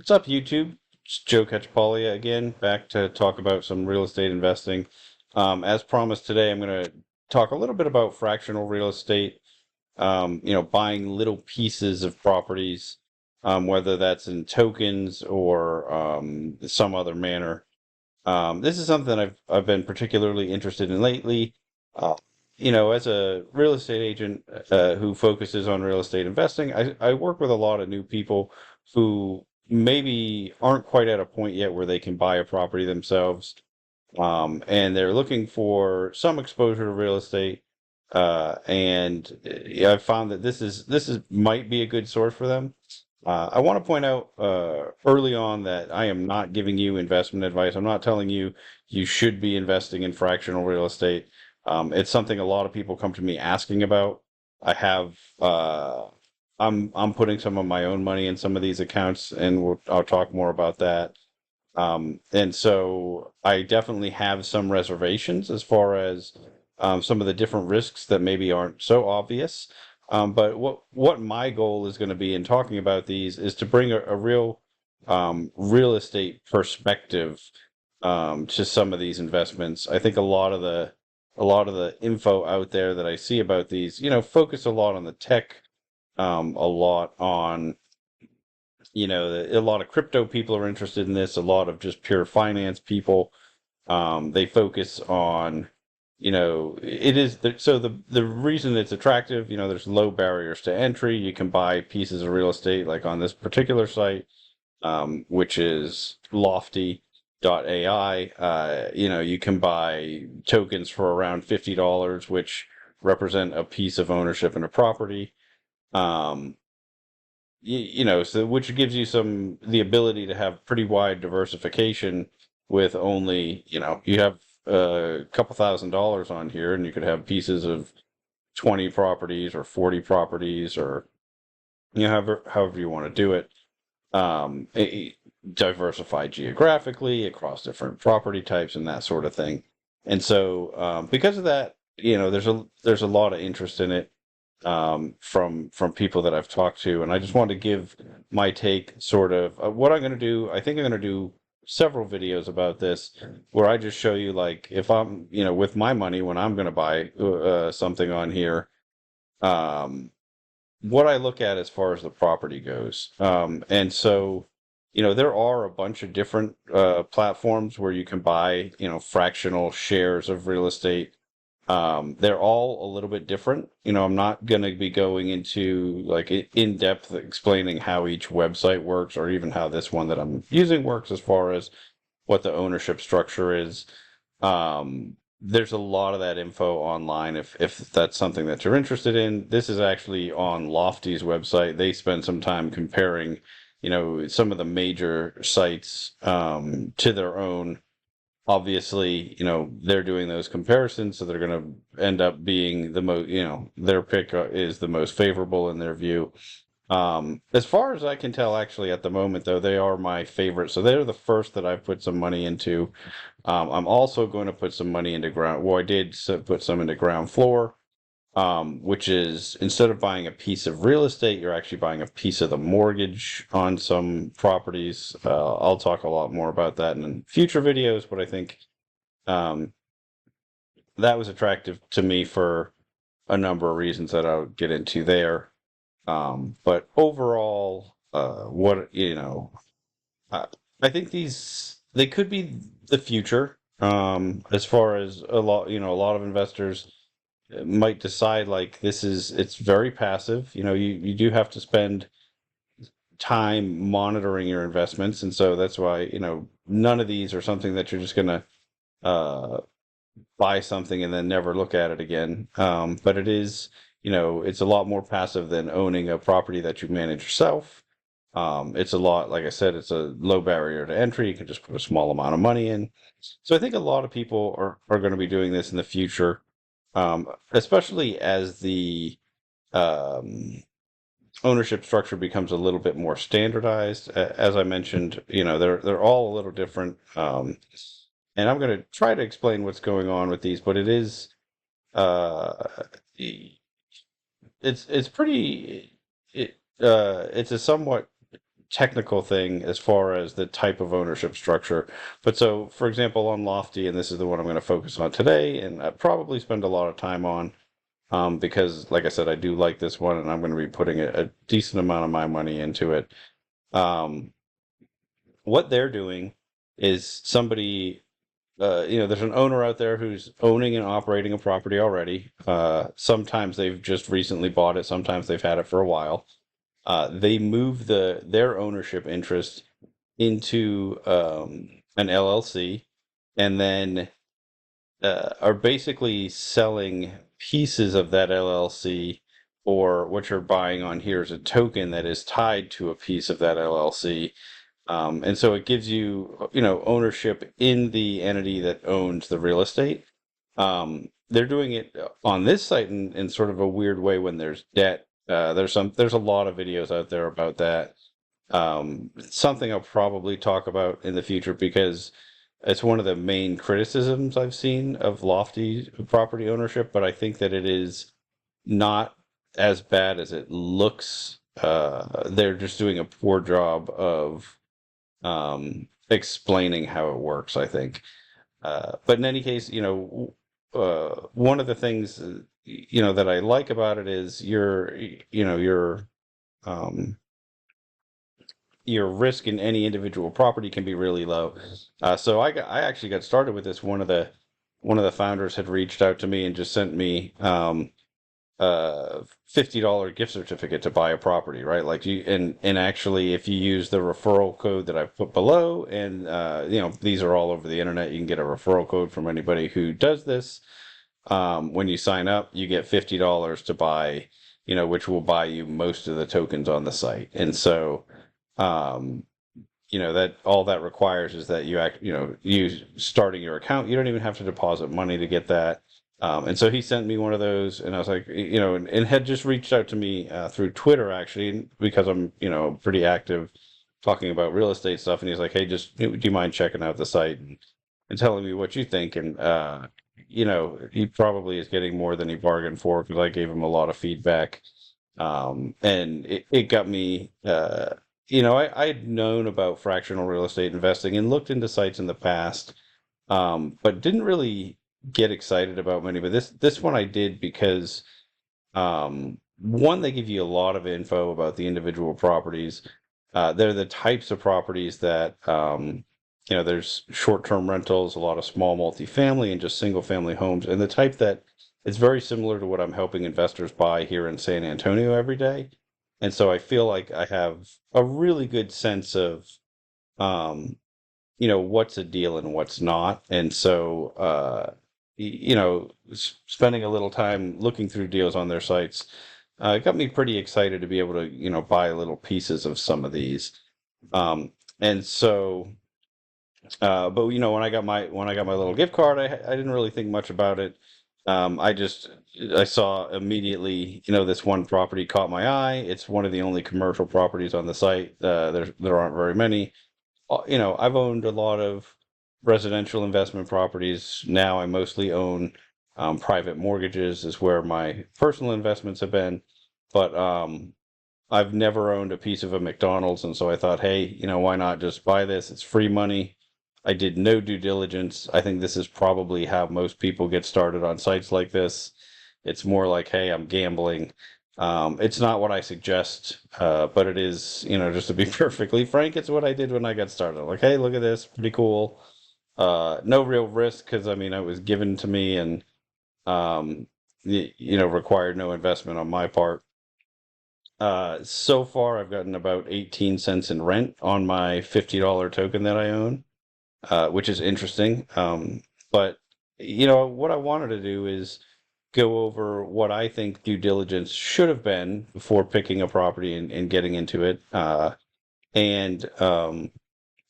What's up, YouTube? It's Joe Cacciapaglia again, back to talk about some real estate investing. As promised today, I'm going to talk a little bit about fractional real estate, buying little pieces of properties, whether that's in tokens or some other manner. This is something I've been particularly interested in lately. Uh, as a real estate agent who focuses on real estate investing, I work with a lot of new people who maybe aren't quite at a point yet where they can buy a property themselves, and they're looking for some exposure to real estate. And I've found that this is might be a good source for them. I want to point out early on that I am not giving you investment advice. I'm not telling you you should be investing in fractional real estate. It's something a lot of people come to me asking about. I have I'm putting some of my own money in some of these accounts, and I'll talk more about that. And so I definitely have some reservations as far as some of the different risks that maybe aren't so obvious. But what my goal is going to be in talking about these is to bring a real real estate perspective to some of these investments. I think a lot of the info out there that I see about these, focus a lot on the tech, a lot on a lot of crypto people are interested in this. A lot of just pure finance people. They focus on, it is so the reason it's attractive. There's low barriers to entry. You can buy pieces of real estate like on this particular site, which is Lofty.ai. You can buy tokens for around $50, which represent a piece of ownership in a property. Um, so which gives you the ability to have pretty wide diversification with only, you have a couple $1,000s on here, and you could have pieces of 20 properties or 40 properties, or however you want to do it. Diversify geographically across different property types and that sort of thing. And so because of that, there's a lot of interest in it from people that I've talked to, and I just want to give my take, sort of what I'm going to do. I think I'm going to do several videos about this, where I just show you, like, if I'm, with my money when I'm going to buy something on here, um, what I look at as far as the property goes. And so, there are a bunch of different platforms where you can buy, fractional shares of real estate. They're all a little bit different. I'm not going to be going into like in depth explaining how each website works, or even how this one that I'm using works as far as what the ownership structure is. There's a lot of that info online if that's something that you're interested in. This is actually on Lofty's website. They spend some time comparing, some of the major sites to their own. Obviously, they're doing those comparisons, so they're going to end up being the most, their pick is the most favorable in their view. As far as I can tell, actually, at the moment, though, they are my favorite. So they're the first that I've put some money into. I'm also going to put some money into ground. Well, I did put some into ground floor, which is, instead of buying a piece of real estate, you're actually buying a piece of the mortgage on some properties. I'll talk a lot more about that in future videos, but I think um, that was attractive to me for a number of reasons that I'll get into there. But overall, I, I think they could be the future. As far as a lot of investors might decide, like, it's very passive. You do have to spend time monitoring your investments, and so that's why, none of these are something that you're just gonna uh, buy something and then never look at it again. But it is, it's a lot more passive than owning a property that you manage yourself. It's a lot, like I said, it's a low barrier to entry. You can just put a small amount of money in. So I think a lot of people are going to be doing this in the future, especially as the um, ownership structure becomes a little bit more standardized. As I mentioned, they're all a little different. And I'm going to try to explain what's going on with these, but it is uh, it's pretty it's a somewhat technical thing as far as the type of ownership structure. But so, for example, on Lofty, and this is the one I'm going to focus on today, and I probably spend a lot of time on, because, like I said, I do like this one, and I'm going to be putting a decent amount of my money into it. Um, what they're doing is somebody, there's an owner out there who's owning and operating a property already. Sometimes they've just recently bought it. Sometimes they've had it for a while. They move their ownership interest into an LLC, and then are basically selling pieces of that LLC, or what you're buying on here is a token that is tied to a piece of that LLC. And so it gives you, ownership in the entity that owns the real estate. They're doing it on this site in sort of a weird way when there's debt. There's a lot of videos out there about that. Something I'll probably talk about in the future because it's one of the main criticisms I've seen of Lofty property ownership, but I think that it is not as bad as it looks. They're just doing a poor job of explaining how it works, I think. But in any case, one of the things, that I like about it is um, your risk in any individual property can be really low. So I actually got started with this. One of the founders had reached out to me and just sent me $50 gift certificate to buy a property, right? Like and actually, if you use the referral code that I've put below, and these are all over the internet, you can get a referral code from anybody who does this. When you sign up, you get $50 to buy, which will buy you most of the tokens on the site. And so, um, that all that requires is that you starting your account. You don't even have to deposit money to get that. And so he sent me one of those, and I was like, and had just reached out to me through Twitter, actually, because I'm, pretty active talking about real estate stuff. And he's like, hey, just, do you mind checking out the site and telling me what you think? And he probably is getting more than he bargained for, because I gave him a lot of feedback. And it got me, I had known about fractional real estate investing and looked into sites in the past, but didn't really get excited about many. But this one I did because, one, they give you a lot of info about the individual properties. They're the types of properties that, there's short-term rentals, a lot of small multifamily, and just single-family homes, and the type that is very similar to what I'm helping investors buy here in San Antonio every day. And so I feel like I have a really good sense of, um, what's a deal and what's not. And so, spending a little time looking through deals on their sites, got me pretty excited to be able to, buy little pieces of some of these. And so, but when I got my little gift card, I didn't really think much about it. I saw immediately, this one property caught my eye. It's one of the only commercial properties on the site. There aren't very many. I've owned a lot of residential investment properties. Now I mostly own private mortgages, is where my personal investments have been. But I've never owned a piece of a McDonald's, and so I thought, hey, why not just buy this? It's free money. I did no due diligence. I think this is probably how most people get started on sites like this. It's more like, hey, I'm gambling. It's not what I suggest, but it is, just to be perfectly frank, it's what I did when I got started. I'm like, hey, look at this, pretty cool. No real risk, because I mean, it was given to me, and um, required no investment on my part. So far, I've gotten about 18 cents in rent on my $50 token that I own, which is interesting. But what I wanted to do is go over what I think due diligence should have been before picking a property and getting into it. And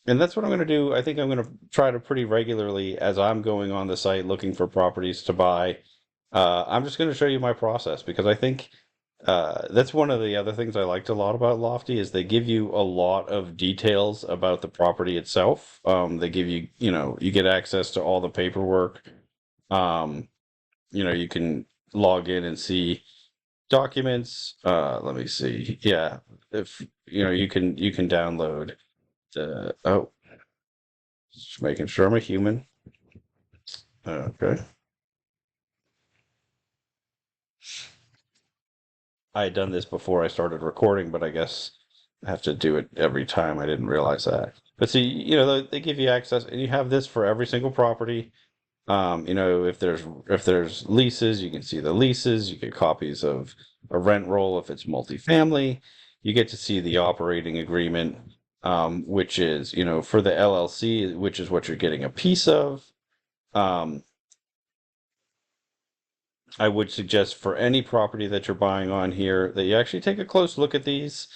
and that's what I'm going to do. I think I'm going to try to pretty regularly, as I'm going on the site looking for properties to buy. I'm just going to show you my process, because I think that's one of the other things I liked a lot about Lofty, is they give you a lot of details about the property itself. They give you, you get access to all the paperwork. You can log in and see documents. Let me see. Yeah, if you can download the. Oh, just making sure I'm a human. Okay. I had done this before I started recording, but I guess I have to do it every time. I didn't realize that. But see, they give you access, and you have this for every single property. If there's leases, you can see the leases. You get copies of a rent roll if it's multifamily. You get to see the operating agreement, which is for the LLC, which is what you're getting a piece of. Um, I would suggest for any property that you're buying on here that you actually take a close look at these.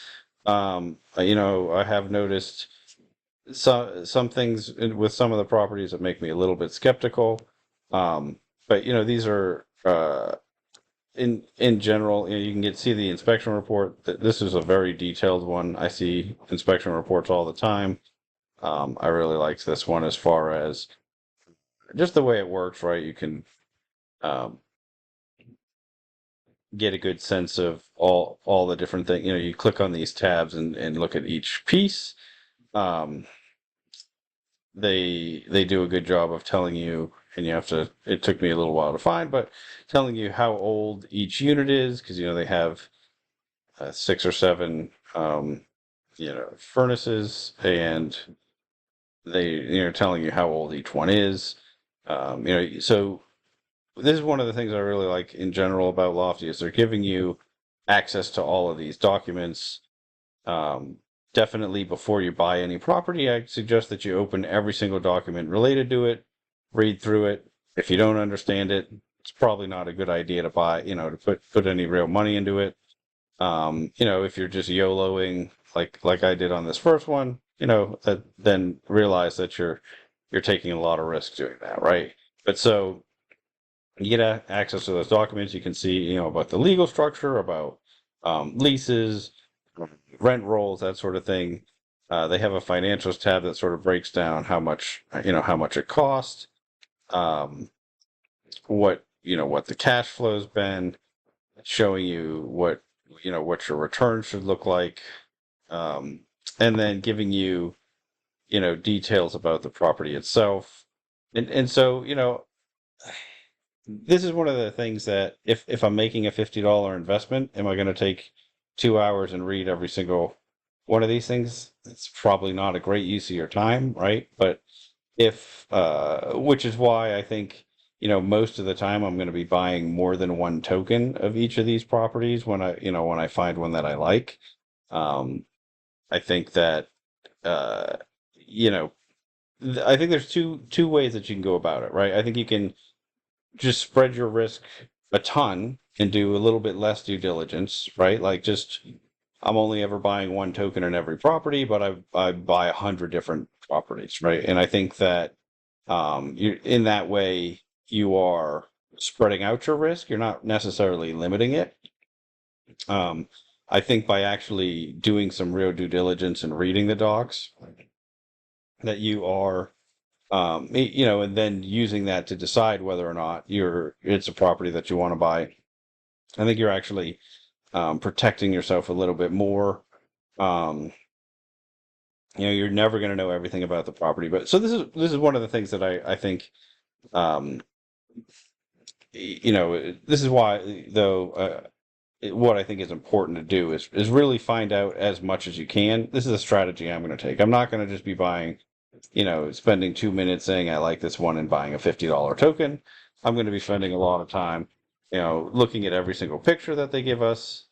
I have noticed some things with some of the properties that make me a little bit skeptical. But these are in general. You can see the inspection report. This is a very detailed one. I see inspection reports all the time. I really liked this one as far as just the way it works. Right, you can um, get a good sense of all the different things. You click on these tabs and look at each piece. Um, they do a good job of telling you, and you have to. It took me a little while to find, but telling you how old each unit is, because they have six or seven furnaces, and they telling you how old each one is. So this is one of the things I really like in general about Lofty is they're giving you access to all of these documents. Um, Definitely before you buy any property, I suggest that you open every single document related to it, read through it. If you don't understand it, it's probably not a good idea to buy, to put any real money into it. If you're just YOLOing like I did on this first one, then realize that you're taking a lot of risk doing that, right? But so you get access to those documents. You can see, about the legal structure, about leases, rent rolls, that sort of thing. They have a financials tab that sort of breaks down how much it costs, um, what the cash flow's been, showing you what your return should look like, um, and then giving you details about the property itself. And so this is one of the things that if I'm making a $50 investment, am I going to take 2 hours and read every single one of these things? It's probably not a great use of your time, right? But which is why I think, most of the time I'm going to be buying more than one token of each of these properties when I find one that I like. Um, I think that, uh, you know, I think there's two ways that you can go about it, right? I think you can just spread your risk a ton and do a little bit less due diligence, right? Like just I'm only ever buying one token in every property, but I buy 100 different properties, right? And I think that you in that way you are spreading out your risk. You're not necessarily limiting it. Um, I think by actually doing some real due diligence and reading the docs, that you are and then using that to decide whether or not it's a property that you want to buy. I think you're actually protecting yourself a little bit more. Um, you're never going to know everything about the property, but so this is one of the things that I think. Um, this is why though. What I think is important to do is really find out as much as you can. This is a strategy I'm going to take. I'm not going to just be buying, spending 2 minutes saying I like this one and buying a $50 token. I'm going to be spending a lot of time, looking at every single picture that they give us.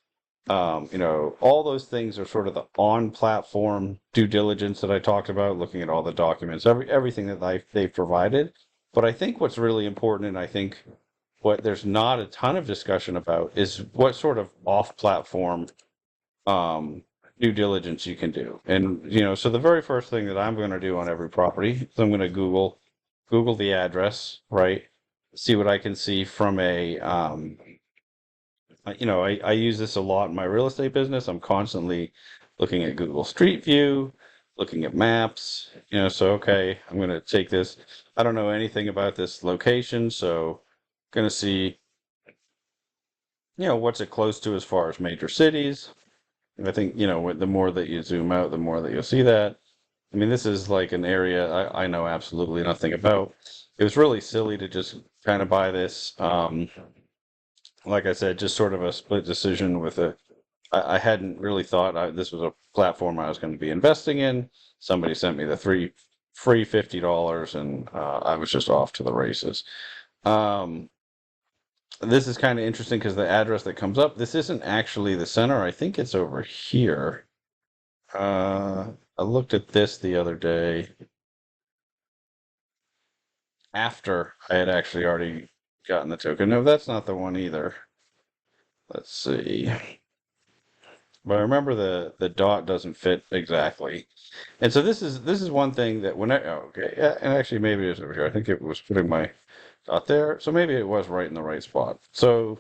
All those things are sort of the on-platform due diligence that I talked about, looking at all the documents, everything that they've provided. But I think what's really important, and I think what there's not a ton of discussion about, is what sort of off-platform um, due diligence you can do. And so the very first thing that I'm going to do on every property is I'm going to Google the address, right? See what I can see from I use this a lot in my real estate business. I'm constantly looking at Google Street View, looking at maps. So okay, I'm going to take this. I don't know anything about this location, so going to see what's it close to as far as major cities? And I think, the more that you zoom out, the more that you'll see that. I mean, this is like an area I know absolutely nothing about. It was really silly to just kind of buy this. Like I said, just sort of a split decision with I hadn't really thought this was a platform I was going to be investing in. Somebody sent me the free $50, and I was just off to the races. Um, this is kind of interesting because the address that comes up, this isn't actually the center. I think it's over here. I looked at this the other day after I had actually already gotten the token. No, that's not the one either. Let's see. But I remember the dot doesn't fit exactly. And so this is one thing that when okay, yeah, and actually maybe it was over here. I think it was putting my dot there. So maybe it was right in the right spot. So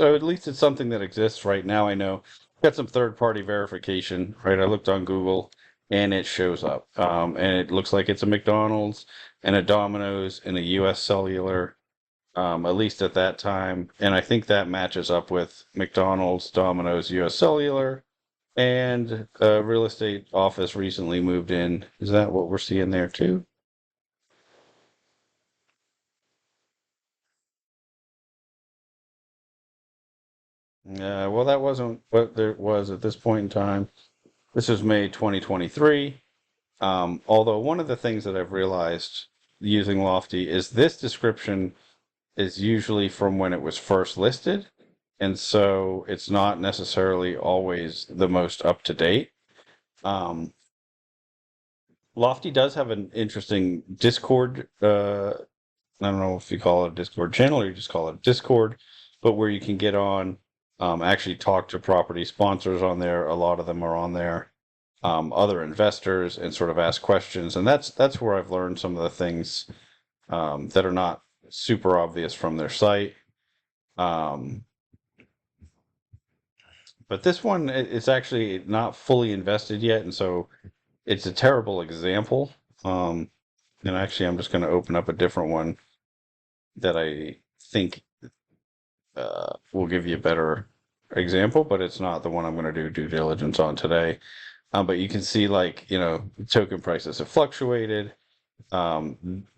at least it's something that exists right now. I know got some third party verification, right? I looked on Google and it shows up. And it looks like it's a McDonald's and a Domino's and a US Cellular, at least at that time. And I think that matches up with McDonald's, Domino's, US Cellular, and a real estate office recently moved in. Is that what we're seeing there too? Well, that wasn't what there was at this point in time. This was May 2023. Although one of the things that I've realized using Lofty is this description is usually from when it was first listed. And so it's not necessarily always the most up to date. Um, Lofty does have an interesting Discord. I don't know if you call it a Discord channel or you just call it Discord, but where you can get on, actually talk to property sponsors on there. A lot of them are on there, other investors, and sort of ask questions. And that's where I've learned some of the things that are not super obvious from their site. Um, but this one it's actually not fully invested yet, and so it's a terrible example. Um, and actually, I'm just going to open up a different one that I think will give you a better example, but it's not the one I'm going to do due diligence on today. But you can see, like, token prices have fluctuated.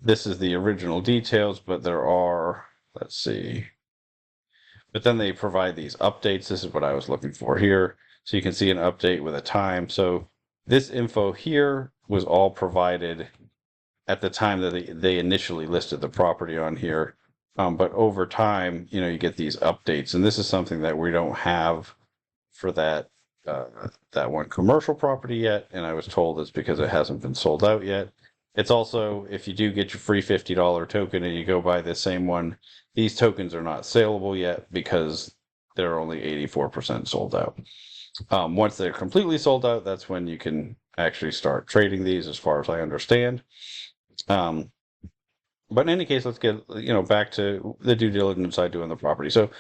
This is the original details, but there are, let's see, but then they provide these updates. This is what I was looking for here. So you can see an update with a time. So this info here was all provided at the time that they initially listed the property on here. But over time, you get these updates, and this is something that we don't have for that one commercial property yet. And I was told it's because it hasn't been sold out yet. It's also, if you do get your free $50 token and you go buy the same one, these tokens are not saleable yet because they're only 84% sold out. Once they're completely sold out, that's when you can actually start trading these, as far as I understand. Um, but in any case, let's get back to the due diligence I do on the property. So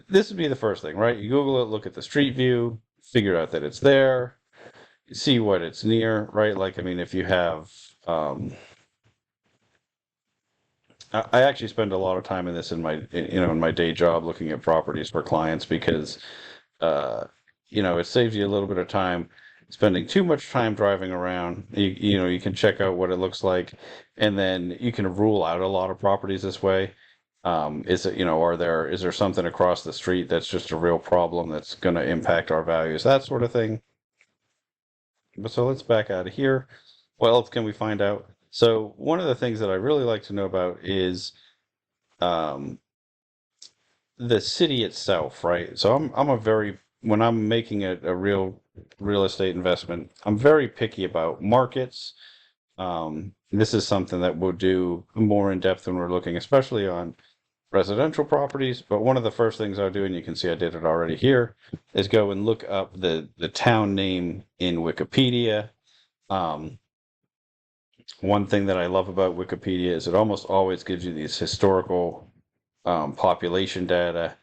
this would be the first thing, right? You Google it, look at the street view, figure out that it's there, see what it's near, right? Like, I mean, if you have, I actually spend a lot of time in this in my day job looking at properties for clients because, uh, it saves you a little bit of time spending too much time driving around. You can check out what it looks like, and then you can rule out a lot of properties this way. Is it, is there something across the street that's just a real problem that's going to impact our values, that sort of thing. But so let's back out of here. What else can we find out? So one of the things that I really like to know about is um, the city itself, right? So I'm a very when I'm making a real estate investment, I'm very picky about markets. This is something that we'll do more in depth when we're looking, especially on residential properties. But one of the first things I'll do, and you can see I did it already here, is go and look up the town name in Wikipedia. Um, One thing that I love about Wikipedia is it almost always gives you these historical population data.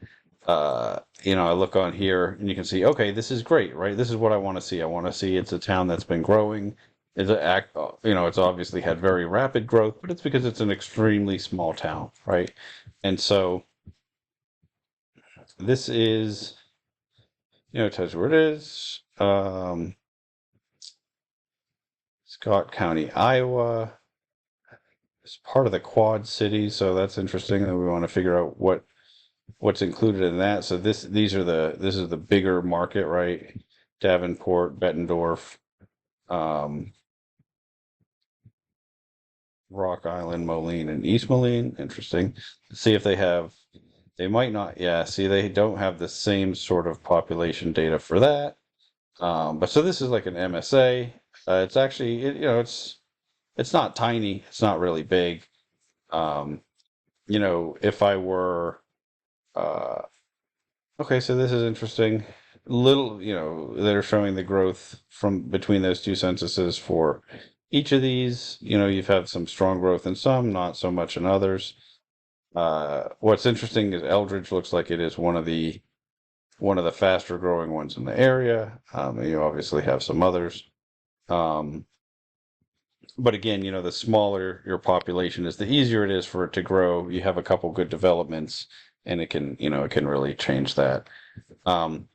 I look on here and you can see, okay, this is great, right? This is what I want to see. I want to see it's a town that's been growing. It's obviously had very rapid growth, but it's because it's an extremely small town, right? And so This is, it tells you where it is. Scott County, Iowa. It's part of the Quad Cities, so that's interesting. That we want to figure out what's included in that. So this is the bigger market, right? Davenport, Bettendorf, um, Rock Island, Moline, and East Moline. Interesting. Let's see if they have. They might not. Yeah. See, they don't have the same sort of population data for that. But so this is like an MSA. It's actually, it's not tiny. It's not really big. Um, if I were, uh, okay, so this is interesting. Little, they're showing the growth from between those two censuses for each of these. You've had some strong growth in some, not so much in others. What's interesting is Eldridge looks like it is one of the faster growing ones in the area. You obviously have some others. Um, but again, the smaller your population is, the easier it is for it to grow. You have a couple good developments, and it can really change that. Um,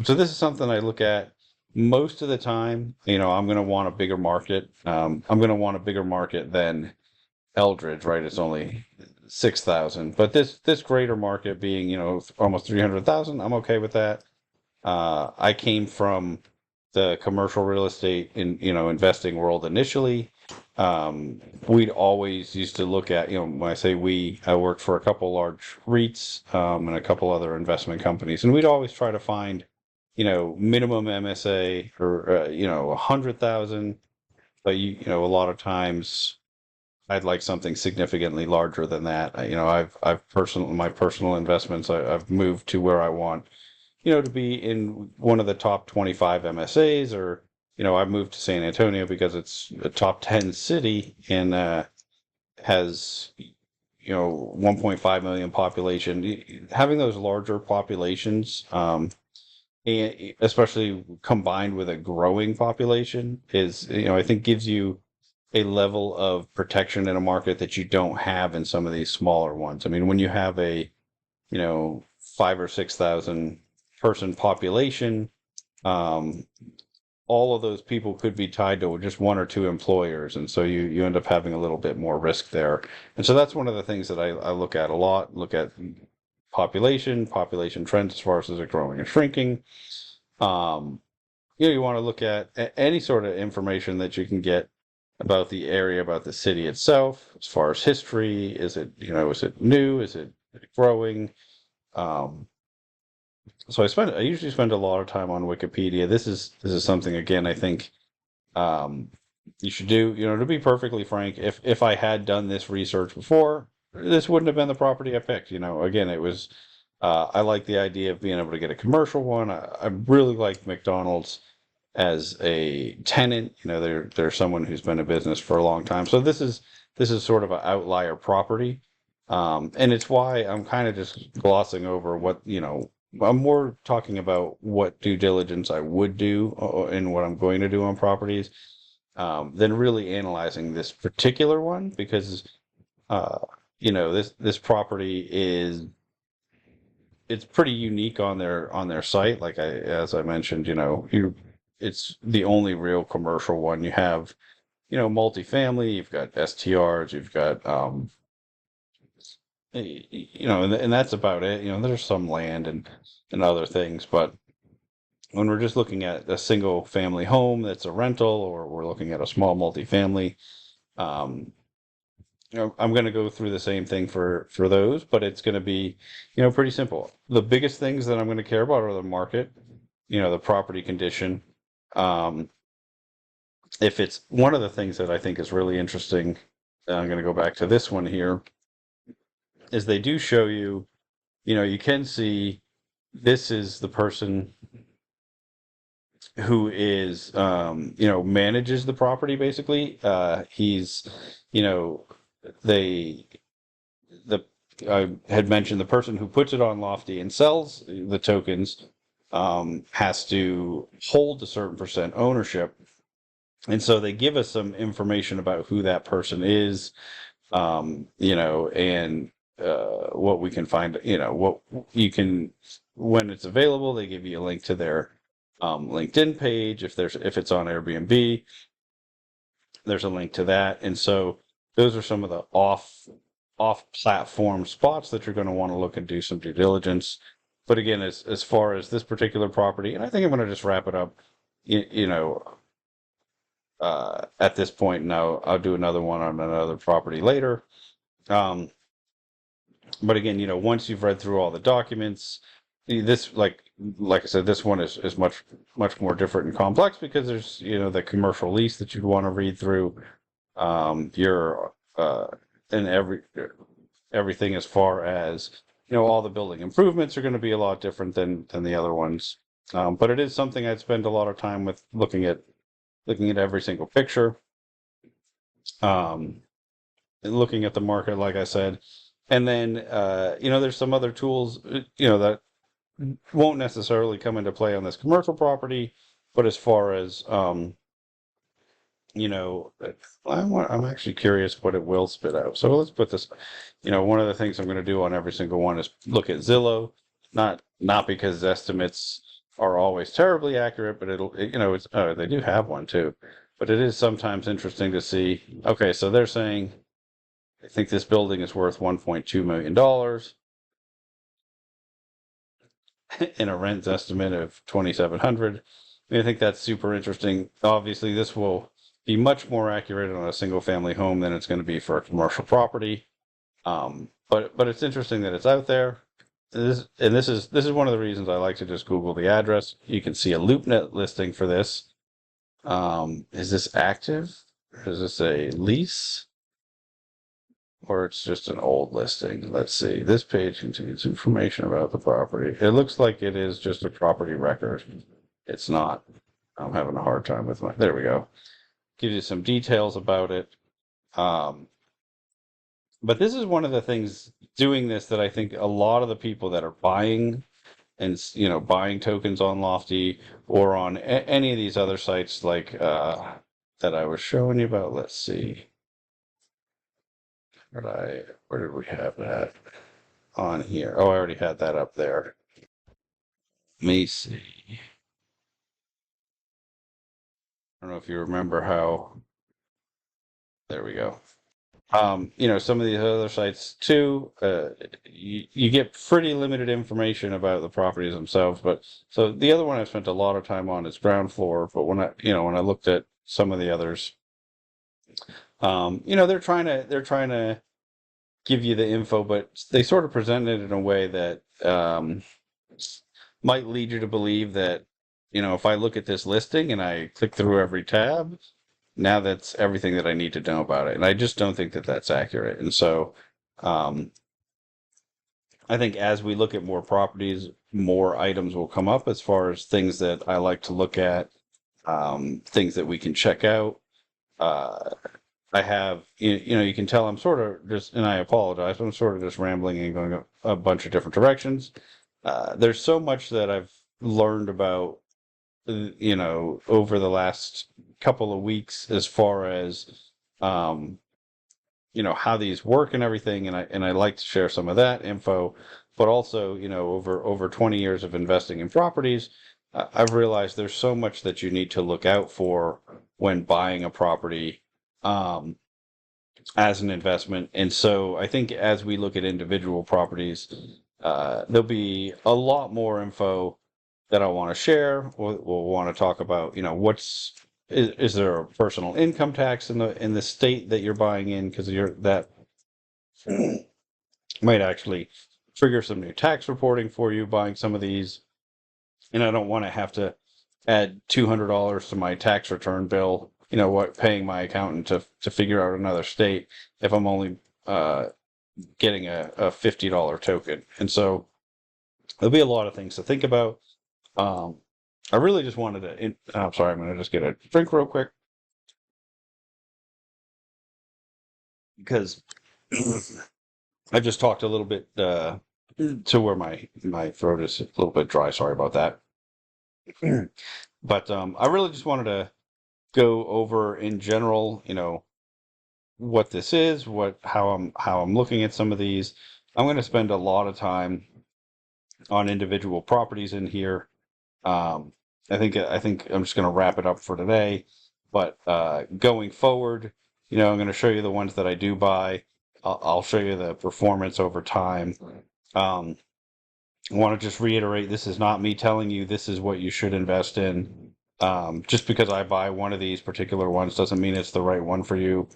so this is something I look at most of the time. I'm going to want a bigger market. I'm going to want a bigger market than Eldridge, right? It's only 6,000, but this greater market being, almost 300,000, I'm okay with that. I came from the commercial real estate in investing world initially. We'd always used to look at, when I say we, I worked for a couple large REITs, and a couple other investment companies, and we'd always try to find, minimum MSA or 100,000. But a lot of times I'd like something significantly larger than that. I've personal my personal investments. I've moved to where I want, to be in one of the top 25 MSAs, or, I've moved to San Antonio because it's a top 10 city and has, 1.5 million population. Having those larger populations, and especially combined with a growing population, is, I think gives you a level of protection in a market that you don't have in some of these smaller ones. I mean, when you have a, 5 or 6,000 person population, um, all of those people could be tied to just one or two employers, and so you end up having a little bit more risk there. And so that's one of the things that I look at a lot. Look at population trends as far as is it growing or shrinking. Um, you want to look at any sort of information that you can get about the area, about the city itself, as far as history. Is it new? Is it growing? Um, so I usually spend a lot of time on Wikipedia. This is something, again, I think you should do. To be perfectly frank, if I had done this research before, this wouldn't have been the property I picked. Again, it was. I like the idea of being able to get a commercial one. I really like McDonald's as a tenant. They're someone who's been in business for a long time. So this is sort of an outlier property, and it's why I'm kind of just glossing over what. I'm more talking about what due diligence I would do, and what I'm going to do on properties, than really analyzing this particular one, because uh, this property it's pretty unique on their site. Like as I mentioned, it's the only real commercial one. You have, multifamily, you've got STRs, you've got, and that's about it. There's some land and other things, but when we're just looking at a single family home that's a rental, or we're looking at a small multifamily, um, I'm going to go through the same thing for those, but it's going to be, pretty simple. The biggest things that I'm going to care about are the market, the property condition. Um, if it's one of the things that I think is really interesting, I'm going to go back to this one here, is they do show you, you can see this is the person who is, manages the property basically. He's, you know, they, the, I had mentioned the person who puts it on Lofty and sells the tokens, has to hold a certain percent ownership. And so they give us some information about who that person is, and what we can find, what you can when it's available, they give you a link to their LinkedIn page. If it's on Airbnb, there's a link to that. And so those are some of the off platform spots that you're going to want to look and do some due diligence. But again, as far as this particular property, and I think I'm going to just wrap it up, at this point now. I'll do another one on another property later. But again, once you've read through all the documents, this like I said, this one is much more different and complex because there's the commercial lease that you'd want to read through. Your and everything as far as all the building improvements are going to be a lot different than the other ones. But it is something I'd spend a lot of time with looking at every single picture, and looking at the market, like I said. And then, there's some other tools, that won't necessarily come into play on this commercial property, but as far as, I'm actually curious what it will spit out. So let's put this, one of the things I'm going to do on every single one is look at Zillow, not because estimates are always terribly accurate, but they do have one too, but it is sometimes interesting to see. Okay, so they're saying, I think this building is worth $1.2 million and a rent estimate of $2,700. I think that's super interesting. Obviously, this will be much more accurate on a single family home than it's going to be for a commercial property. But it's interesting that it's out there. This is one of the reasons I like to just Google the address. You can see a LoopNet listing for this. Is this active? Is this a lease? Or it's just an old listing. Let's see. This page contains information about the property. It looks like it is just a property record. It's not. I'm having a hard time with there we go. Gives you some details about it. But this is one of the things doing this that I think a lot of the people that are buying and buying tokens on Lofty or on any of these other sites like that I was showing you about. Let's see. Where did we have that on here? Oh, I already had that up there. Let me see. I don't know if you remember how. There we go. Some of these other sites too, you get pretty limited information about the properties themselves. But so the other one I spent a lot of time on is ground floor. But when I looked at some of the others, they're trying to give you the info, but they sort of present it in a way that might lead you to believe that, if I look at this listing and I click through every tab, now that's everything that I need to know about it. And I just don't think that that's accurate. And so I think as we look at more properties, more items will come up as far as things that I like to look at, things that we can check out. I have, you can tell I'm sort of just, and I apologize, I'm sort of just rambling and going a bunch of different directions. There's so much that I've learned about, over the last couple of weeks as far as, how these work and everything. And I like to share some of that info, but also, over 20 years of investing in properties, I've realized there's so much that you need to look out for when buying a property, as an investment. And so I think as we look at individual properties, there'll be a lot more info that I want to share. We'll want to talk about, is there a personal income tax in the state that you're buying in? Because that might actually trigger some new tax reporting for you buying some of these. And I don't want to have to add $200 to my tax return bill, paying my accountant to figure out another state if I'm only getting a $50 token. And so there'll be a lot of things to think about. I really just wanted to, I'm sorry, I'm going to just get a drink real quick because I just talked a little bit to where my throat is a little bit dry. Sorry about that. But I really just wanted to go over in general, what this is, how I'm looking at some of these. I'm going to spend a lot of time on individual properties in here. Um, I think I'm just going to wrap it up for today. But going forward, I'm going to show you the ones that I do buy. I'll show you the performance over time. Um, I want to just reiterate, this is not me telling you this is what you should invest in. Just because I buy one of these particular ones doesn't mean it's the right one for you.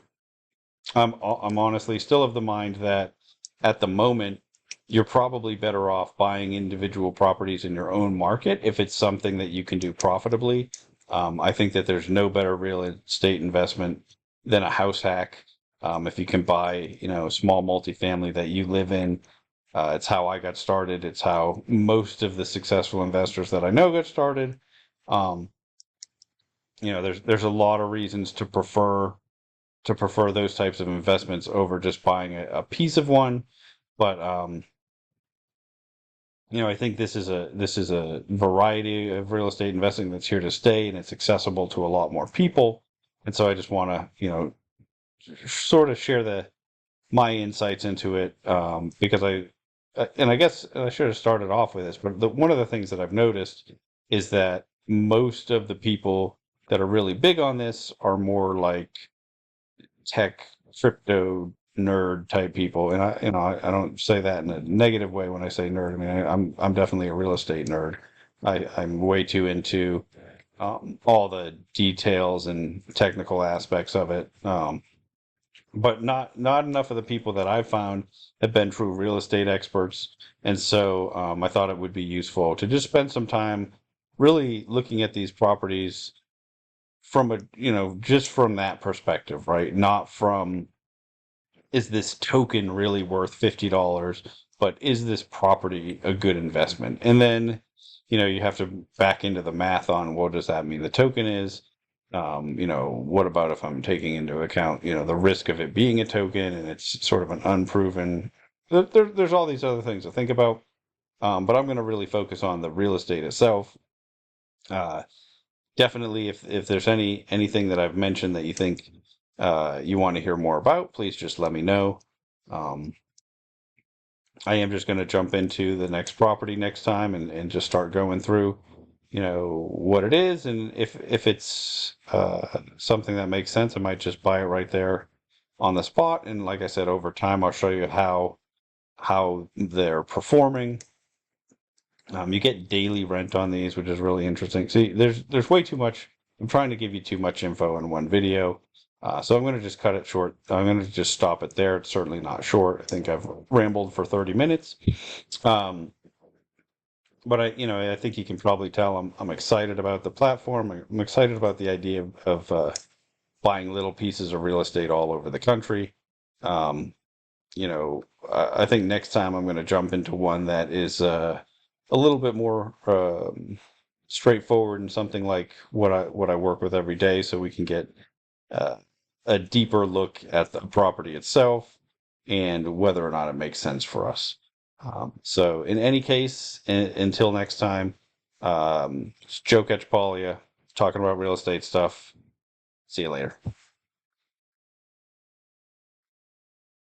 I'm honestly still of the mind that at the moment you're probably better off buying individual properties in your own market if it's something that you can do profitably. I think that there's no better real estate investment than a house hack. If you can buy, a small multifamily that you live in, it's how I got started. It's how most of the successful investors that I know got started. Um, there's a lot of reasons to prefer those types of investments over just buying a piece of one. But I think this is a variety of real estate investing that's here to stay, and it's accessible to a lot more people. And so I just want to sort of share my insights into it, because and I guess I should have started off with this, but one of the things that I've noticed is that most of the people that are really big on this are more like tech crypto nerd type people, and I don't say that in a negative way when I say nerd. I mean, I'm definitely a real estate nerd. I'm way too into all the details and technical aspects of it, but not enough of the people that I've found have been true real estate experts. And so I thought it would be useful to just spend some time really looking at these properties from just from that perspective, right? Not from, is this token really worth $50, but is this property a good investment? And then, you have to back into the math on what does that mean the token is. What about if I'm taking into account, the risk of it being a token and it's sort of an unproven. There's all these other things to think about. But I'm going to really focus on the real estate itself. Uh, Definitely, if there's anything that I've mentioned that you think you want to hear more about, please just let me know. Um, I am just going to jump into the next property next time and just start going through, what it is, and if it's something that makes sense, I might just buy it right there on the spot. And like I said, over time, I'll show you how they're performing. You get daily rent on these, which is really interesting. See, there's way too much. I'm trying to give you too much info in one video, so I'm going to just cut it short. I'm going to just stop it there. It's certainly not short. I think I've rambled for 30 minutes, um, but I think you can probably tell I'm excited about the platform. I'm excited about the idea of buying little pieces of real estate all over the country. Um, I think next time I'm going to jump into one that is a little bit more straightforward and something like what I work with every day, so we can get uh, a deeper look at the property itself and whether or not it makes sense for us. So in any case, until next time, it's Joe Catchpolia talking about real estate stuff. See you later.